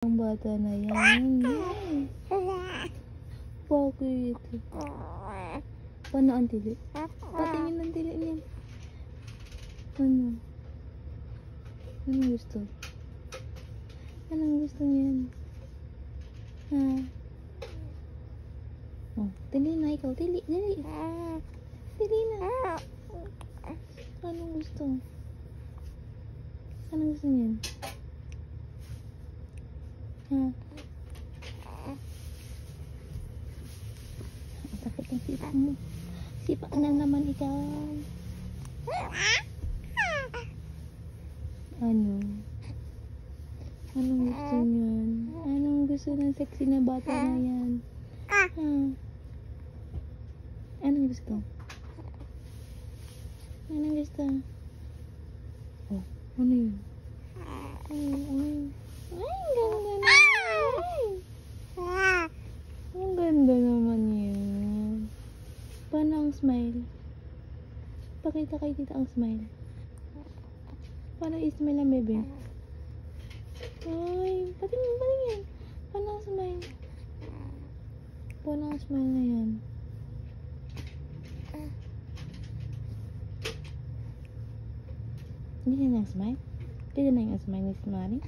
Ang bata na yan. Bakit? Paano ang tili? Patingin ng tili niya. Ano? Anong gusto? Anong gusto niyan? Ha? Oh, tili na ikaw. Tili, tili. Tili na. Anong gusto? Anong gusto niyan? Ha? Ang sakit ng sipa mo. Sipa na naman ikaw. Ano? Anong gusto niyan? Anong gusto ng sexy na bata na yan? Ha? Anong gusto? Anong gusto? Oh, ano yun? Ay, ang ganda naman. Ang ganda naman yun. Paano ang smile? Pakita kay tita ang smile. Paano i-smile ang bebe? Ay, patingin. Paano ang smile? Paano ang smile na yan? Hindi na yung smile? Hindi na yung smile ni Mari?